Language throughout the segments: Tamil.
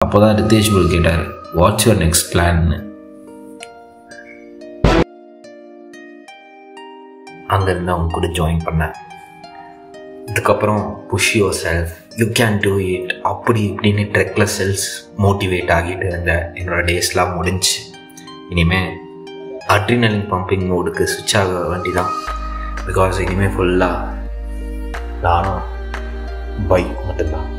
அப்போ தான் ரித்தேஷ் ப்ரோ கேட்டார், வாட்ஸ் யுவர் நெக்ஸ்ட் பிளான்னு. அங்கேருந்து அவங்க கூட ஜாயின் பண்ணேன். இதுக்கப்புறம் push yourself, you can do it, அப்படி இப்படின்னு ட்ரெக்கில் செல்ஸ் மோட்டிவேட் ஆகிட்டு இருந்த என்னோடய டேஸ்லாம் முடிஞ்சு இனிமேல் அட்ரினலின் பம்பிங் மோடுக்கு ஸ்விட்ச் ஆக வேண்டிதான். பிகாஸ் இனிமேல் ஃபுல்லாக நானும் பைக் மட்டும்தான்.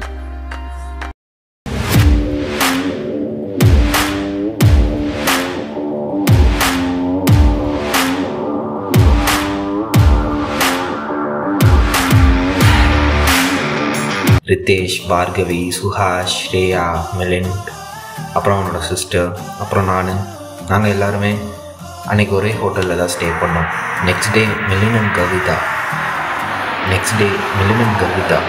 ரித்தேஷ், பார்கவி, சுஹாஷ், ஸ்ரேயா, மிலிண்ட், அப்புறம் அவனோட சிஸ்டர், அப்புறம் நாங்கள் எல்லாருமே அன்றைக்கி ஒரே ஹோட்டலில் தான் ஸ்டே பண்ணோம். Next day Milind and Kavitha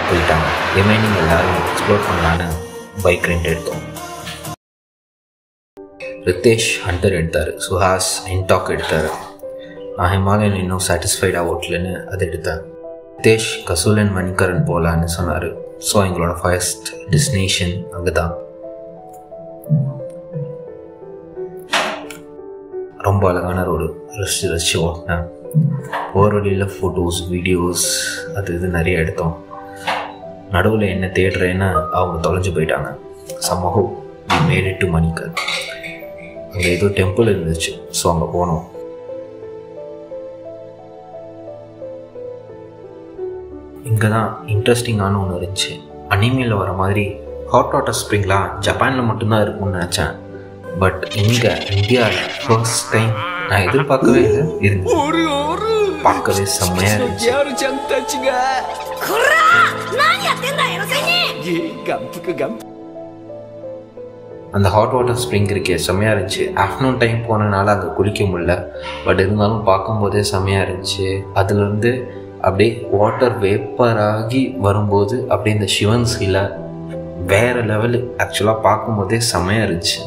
போயிட்டாங்க. ரிமைனிங் எல்லோரும் எக்ஸ்ப்ளோர் பண்ணலான்னு பைக் ரெண்ட் எடுத்தோம். ரித்தேஷ் ஹண்டர் எடுத்தார், சுஹாஷ் இன்டாக் எடுத்தார், நான் ஹிமாலயன் இன்னும் சாட்டிஸ்ஃபைடாக ஓட்டலன்னு அதை எடுத்தேன். ரித்தேஷ் கசூலன் மணிக்கரன் போகலான்னு சொன்னார். ஸோ எங்களோட ஃபர்ஸ்ட் டெஸ்டினேஷன் அங்கே தான். ரொம்ப அழகான ரோடு, ரசிச்சு ஓட்டினேன். ஒவ்வொரு வழியில் ஃபோட்டோஸ், வீடியோஸ் அது இது நிறைய எடுத்தோம். நடுவில் என்ன தேடுறேன்னு அவங்க தொலைஞ்சு போயிட்டாங்க. சமூகம் மேட் இட் டு மணிக்கர். அங்கே ஏதோ டெம்பிள் இருந்துச்சு, ஸோ அங்கே போனோம். இங்கே தான் இன்ட்ரெஸ்டிங்கான ஒன்று இருந்துச்சு. அனிமேல வர மாதிரி ஹாட் வாட்டர் ஸ்ப்ரிங்லாம் ஜப்பானில் மட்டும்தான் இருக்கும்னு நினச்சேன். பட் இங்கே இந்தியாவில் ஃபர்ஸ்ட் டைம் நான் எதிர்பார்க்கவே இல்லை. பார்க்கவே செம்மையாக இருந்துச்சு. அந்த ஹாட் வாட்டர் ஸ்ப்ரிங் இருக்கே செம்மையாக இருந்துச்சு. ஆஃப்டர்நூன் டைம் போனதுனால அங்கே குளிக்க முடியல. பட் இருந்தாலும் பார்க்கும்போதே செம்மையாக இருந்துச்சு. அதுலேருந்து அப்படியே வாட்டர் வேப்பராகி வரும்போது அப்படியே இந்த சிவன் சிலை வேறு லெவலு. ஆக்சுவலாக பார்க்கும்போதே செம்மையாக இருந்துச்சு.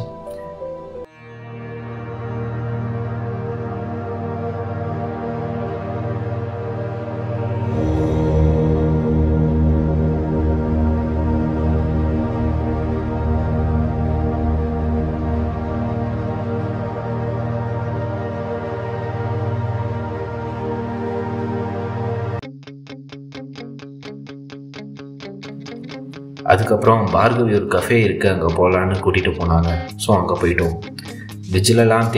அதுக்கப்புறம் பார்கவி ஒரு கஃபே இருக்குது, அங்கே போகலான்னு கூட்டிகிட்டு போனாங்க. ஸோ அங்கே போயிட்டோம். பிரிட்ஜிலலாம்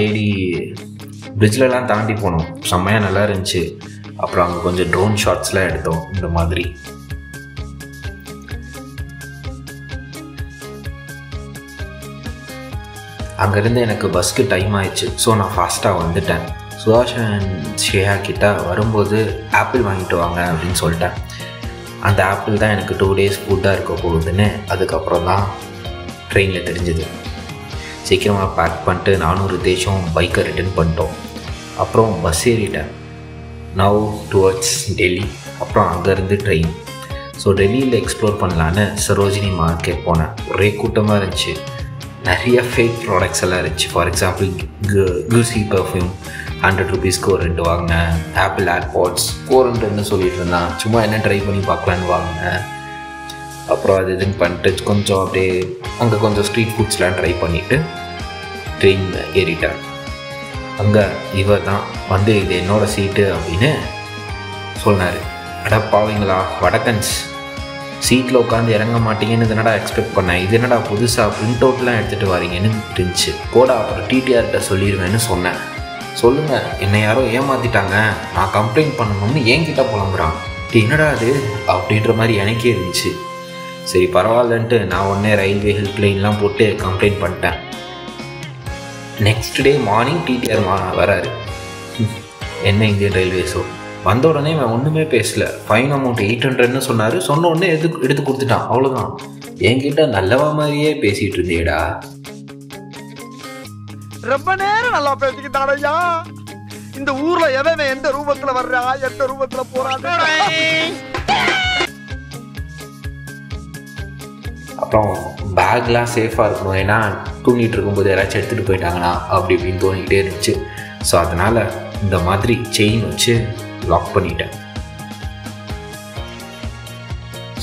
தாண்டி போனோம். செம்மையாக நல்லா இருந்துச்சு. அப்புறம் அங்கே கொஞ்சம் ட்ரோன் ஷாட்ஸ்லாம் எடுத்தோம். இந்த மாதிரி அங்கேருந்து எனக்கு பஸ்க்கு டைம் ஆயிடுச்சு. ஸோ நான் ஃபாஸ்ட்டாக வந்துட்டேன். சுஹாஷ் அண்ட் ஸ்ரேயா கிட்ட வரும்போது ஆப்பிள் வாங்கிட்டு வாங்க அப்படின்னு சொல்லிட்டேன். அந்த ஆப்பிள் தான் எனக்கு 2 days ஃபுட்டாக இருக்க போகுதுன்னு அதுக்கப்புறம் தான் ட்ரெயினில் தெரிஞ்சுது. சீக்கிரமாக பேக் பண்ணிட்டு நானும் ரித்தேஷும் பைக்கை ரிட்டர்ன் பண்ணிட்டோம். அப்புறம் பஸ் ஏறிட்டேன். Now towards Delhi. அப்புறம் அங்கேருந்து ட்ரெயின். ஸோ டெல்லியில் எக்ஸ்ப்ளோர் பண்ணலான்னு சரோஜினி மார்க்கெட் போனேன். ஒரே கூட்டமாக இருந்துச்சு. நிறைய ஃபேக் ப்ராடக்ட்ஸ் எல்லாம் இருந்துச்சு. ஃபார் எக்ஸாம்பிள் குசி பர்ஃப்யூம் 100 rupeesக்கு ஒரு 2 வாங்கினேன். ஆப்பிள் ஏர்பாட்ஸ் 400ன்னு சொல்லிட்டு இருந்தான். சும்மா என்ன ட்ரை பண்ணி பார்க்கலான்னு வாங்கினேன். அப்புறம் அது இதுன்னு பண்ணிட்டு கொஞ்சம் அப்படியே அங்கே கொஞ்சம் ஸ்ட்ரீட் ஃபுட்ஸ்லாம் ட்ரை பண்ணிவிட்டு ட்ரெயின் ஏறிட்டேன். அங்கே இவர் தான் வந்து இது என்னோடய சீட்டு அப்படின்னு சொன்னார். அடப்பாவீங்களா வடக்கன்ஸ், சீட்டில் உட்காந்து இறங்க மாட்டீங்கன்னு என்னடா எக்ஸ்பெக்ட் பண்ணேன். இது என்னடா புதுசாக பிரிண்ட் அவுட்லாம் எடுத்துகிட்டு வரீங்கன்னு இருந்துச்சு. போடா அப்புறம் டிடிஆர்கிட்ட சொல்லிடுவேன்னு சொன்னேன். சொல்லுங்கள், என்னை யாரோ ஏமாற்றிட்டாங்க, நான் கம்ப்ளைண்ட் பண்ணணும்னு என்கிட்ட புலம்புறான். என்னடா அது அப்படின்ற மாதிரி எனக்கே இருந்துச்சு. சரி பரவாயில்லன்ட்டு நான் உடனே ரயில்வே ஹெல்ப்லைன்லாம் போட்டு கம்ப்ளைண்ட் பண்ணிட்டேன். நெக்ஸ்ட் டே மார்னிங் டிடிஆர் வராரு. என்ன இந்தியன் ரயில்வேஸோ வந்த உடனே அவன் ஒன்றுமே பேசலை. ஃபைன் அமௌண்ட் 800ன்னு சொன்னார். சொன்ன உடனே எடுத்து கொடுத்துட்டான். அவ்வளோதான். என்கிட்ட நல்லவா மாதிரியே பேசிகிட்டு இருந்தேடா. ரொம்ப நேரம் நல்லா பேசிக்கிட்டாடையா. இந்த ஊர்ல எவன் எந்த ரூபத்துல வர்றா, எந்த ரூபத்துல போறான். அப்புறம் பேக்லாம் சேஃபாக இருக்கணும். ஏன்னா தூங்கிட்டு இருக்கும்போது யாராச்சும் எடுத்துகிட்டு போயிட்டாங்கன்னா அப்படி இப்படின்னு தோணிக்கிட்டே இருந்துச்சு. ஸோ அதனால் இந்த மாதிரி செயின் வச்சு லாக் பண்ணிட்டேன்.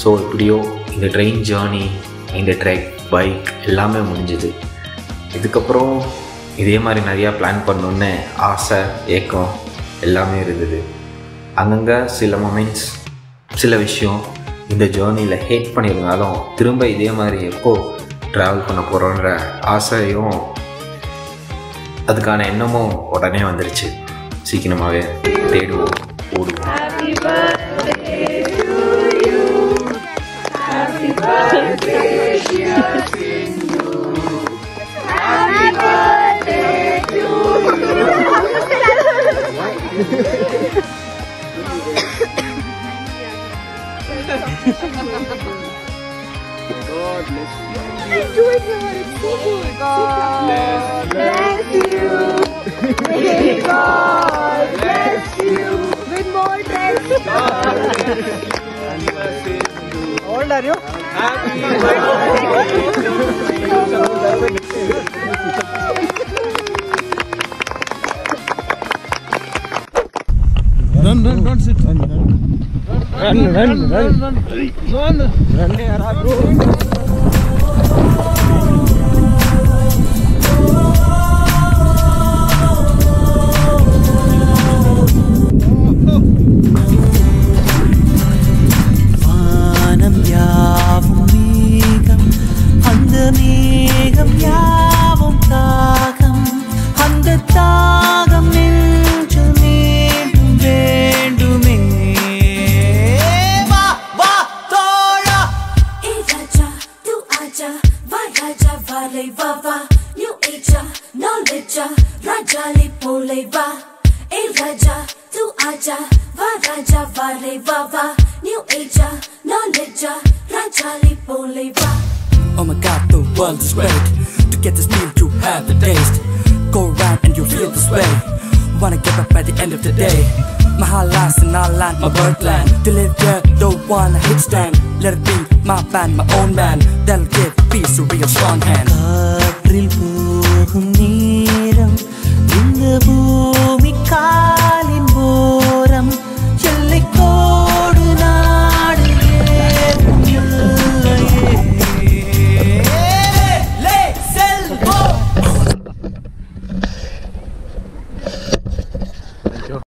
ஸோ இப்படியோ இந்த ட்ரெயின் ஜேர்னி, இந்த ட்ரெக் பைக் எல்லாமே முடிஞ்சுது. இதுக்கப்புறம் இதே மாதிரி நிறையா பிளான் பண்ணணுன்னு ஆசை, ஏக்கம் எல்லாமே இருந்தது. அங்கங்கே சில மொமெண்ட்ஸ், சில விஷயம் இந்த ஜேர்னியில் ஹேட் பண்ணியிருந்தாலும் திரும்ப இதே மாதிரி எப்போது ட்ராவல் பண்ண போகிறோன்ற ஆசையும் அதுக்கான எண்ணமும் உடனே வந்துருச்சு. சீக்கிரமாகவே தேடுவோம், ஓடுவோம். God bless you. Do it, God bless you. May God bless you with more blessings. How old are you? Happy birthday. Don't sit. Run. Oh my God, the world is great. To get this meal, you have the taste. Go around and you feel this way. Wanna get up by the end of the day. My heart lies in our land, my birdland. To live here, don't wanna hit stand. Let it be my band, my own man. That'll give peace a real strong hand.